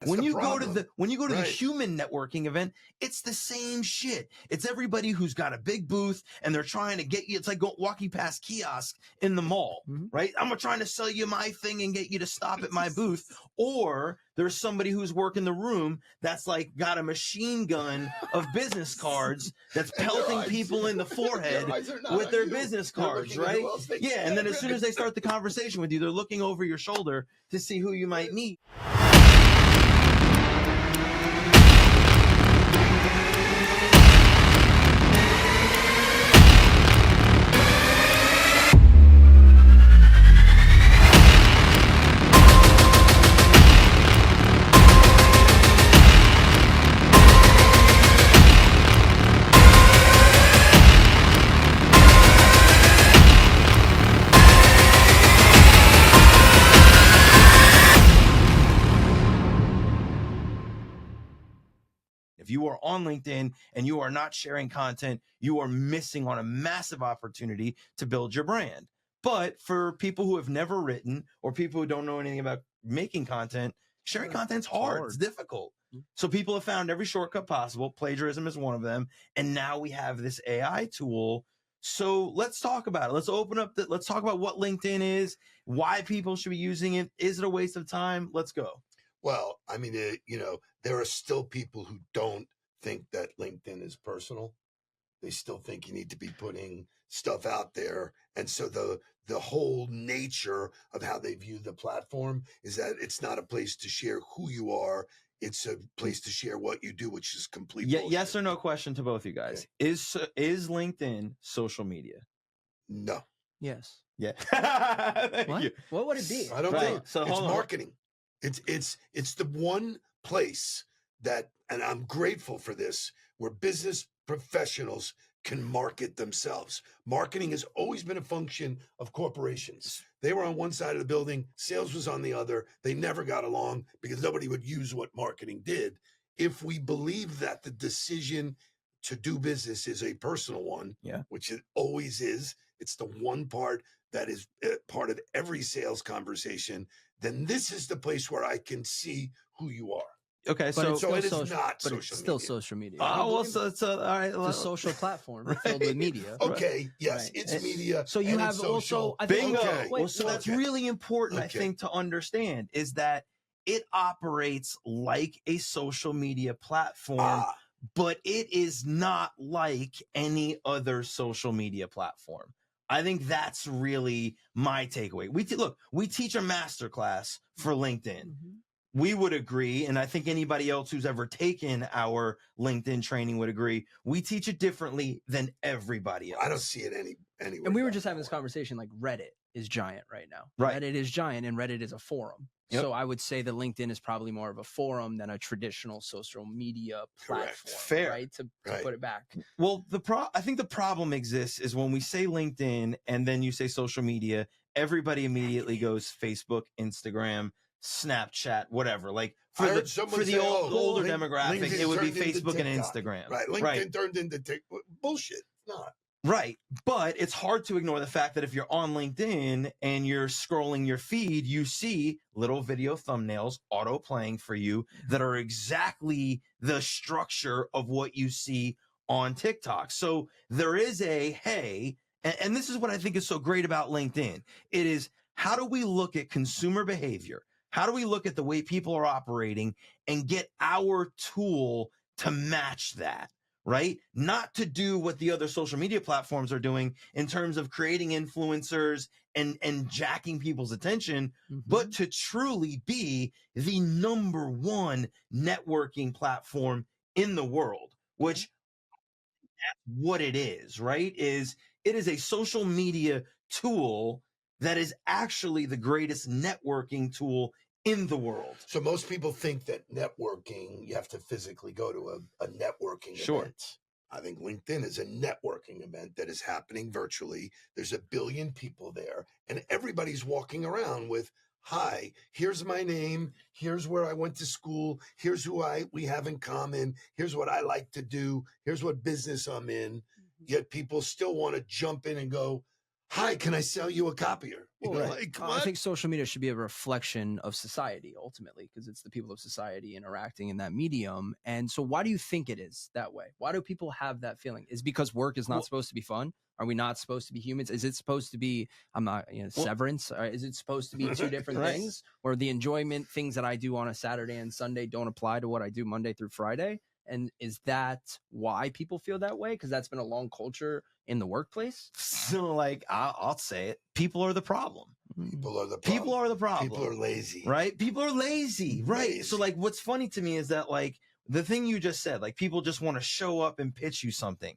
That's When the you go to problem. the Right. human networking event, it's the same shit. It's everybody who's got a big booth and they're trying to get you. It's like walking past kiosk in the mall, right? I'm trying to sell you my thing and get you to stop at my booth. Or there's somebody who's working the room that's like got a machine gun of business cards that's And their pelting eyes- people in the forehead their eyes are not with on their you. business They're cards, looking at right? who else they Yeah, and then as soon as they start the conversation with you, they're looking over your shoulder to see who you might meet. If you are on LinkedIn and you are not sharing content, you are missing on a massive opportunity to build your brand. But for people who have never written or people who don't know anything about making content, sharing content's hard. It's difficult. So people have found every shortcut possible. Plagiarism is one of them. And now we have this AI tool. So let's talk about it. Let's open up let's talk about what LinkedIn is, why people should be using it. Is it a waste of time? Let's go. Well, I mean, there are still people who don't think that LinkedIn is personal. They still think you need to be putting stuff out there. And so the whole nature of how they view the platform is that it's not a place to share who you are. It's a place to share what you do, which is complete bullshit. Yes or no question to both you guys. Okay. Is LinkedIn social media? No. Yes. Yeah. What would it be? I don't think so. It's marketing. It's the one place that, and I'm grateful for this, where business professionals can market themselves. Marketing has always been a function of corporations. They were on one side of the building, sales was on the other. They never got along because nobody would use what marketing did. If we believe that the decision to do business is a personal one, which it always is, it's the one part that is part of every sales conversation, then this is the place where I can see who you are. Okay, so it is social, not but social it's still media. social media. Oh, well, so it's all right. It's a social platform filled with media. Okay, yes, it's media. So you have also, I think, bingo. Well, so that's really important, I think, to understand is that it operates like a social media platform, but it is not like any other social media platform. I think that's really my takeaway. We teach a masterclass for LinkedIn. We would agree, and I think anybody else who's ever taken our LinkedIn training would agree, we teach it differently than everybody else. I don't see it anywhere. And we were just having this conversation, like Reddit is giant right now. Right. Reddit is giant, and Reddit is a forum. Yep. So I would say that LinkedIn is probably more of a forum than a traditional social media platform. Correct. Fair. Right? To put it back. Well, I think the problem exists is when we say LinkedIn and then you say social media, everybody immediately goes Facebook, Instagram, Snapchat, whatever. Like for the older demographic, LinkedIn it would be Facebook and Instagram. Right. LinkedIn turned into TikTok. Bullshit. It's not. Right. But it's hard to ignore the fact that if you're on LinkedIn and you're scrolling your feed, you see little video thumbnails auto playing for you that are exactly the structure of what you see on TikTok. So there is and this is what I think is so great about LinkedIn. It is, how do we look at consumer behavior? How do we look at the way people are operating and get our tool to match that? Right? Not to do what the other social media platforms are doing in terms of creating influencers and jacking people's attention, but to truly be the number one networking platform in the world, which that's what it is, right? It is a social media tool that is actually the greatest networking tool in the world. So most people think that networking, you have to physically go to a networking event. I think LinkedIn is a networking event that is happening virtually. There's 1 billion people there, and everybody's walking around with, hi, here's my name. Here's where I went to school. Here's who we have in common. Here's what I like to do. Here's what business I'm in. Yet people still want to jump in and go, hi, can I sell you a copier? You know, Right. like, I what? think social media should be a reflection of society ultimately, because it's the people of society interacting in that medium. And so, why do you think it is that way? Why do people have that feeling? Is it because work is not Well- supposed to be fun? Are we not supposed to be humans? Is it supposed to be? I'm not, Well- severance. Is it supposed to be two different Right. things? Where the enjoyment things that I do on a Saturday and Sunday don't apply to what I do Monday through Friday? And is that why people feel that way? Because that's been a long culture in the workplace. So, like, I'll say it. People are the problem. People are the problem. People are the problem. People are lazy. Right? People are lazy. Right. So, Lazy. like, what's funny to me is that, like, the thing you just said, like, people just want to show up and pitch you something.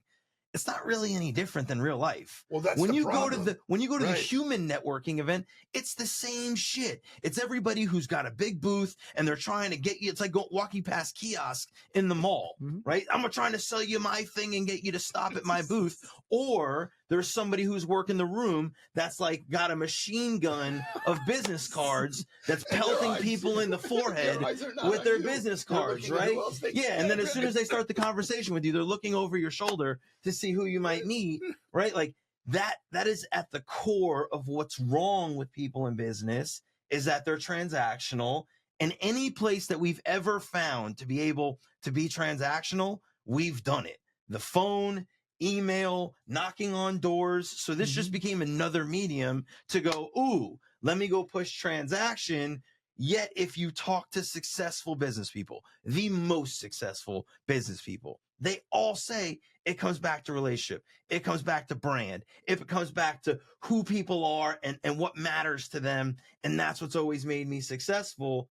It's not really any different than real life. Well, that's When the you problem. go to the Right. human networking event, it's the same shit. It's everybody who's got a big booth and they're trying to get you. It's like walking past kiosk in the mall, Mhm. right? I'm trying to sell you my thing and get you to stop at my booth. Or there's somebody who's working the room that's like got a machine gun of business cards that's And their pelting eyes- people in the forehead their eyes are not with on their you. business They're cards, looking at who right? else they Yeah, and then can. as soon as they start the conversation with you, they're looking over your shoulder to see who you might meet, right? Like that is at the core of what's wrong with people in business, is that they're transactional. And any place that we've ever found to be able to be transactional, we've done it. The phone, email, knocking on doors. So this just became another medium to go, ooh, let me go push transaction. Yet if you talk to successful business people, the most successful business people, they all say it comes back to relationship. It comes back to brand. It comes back to who people are and what matters to them. And that's what's always made me successful.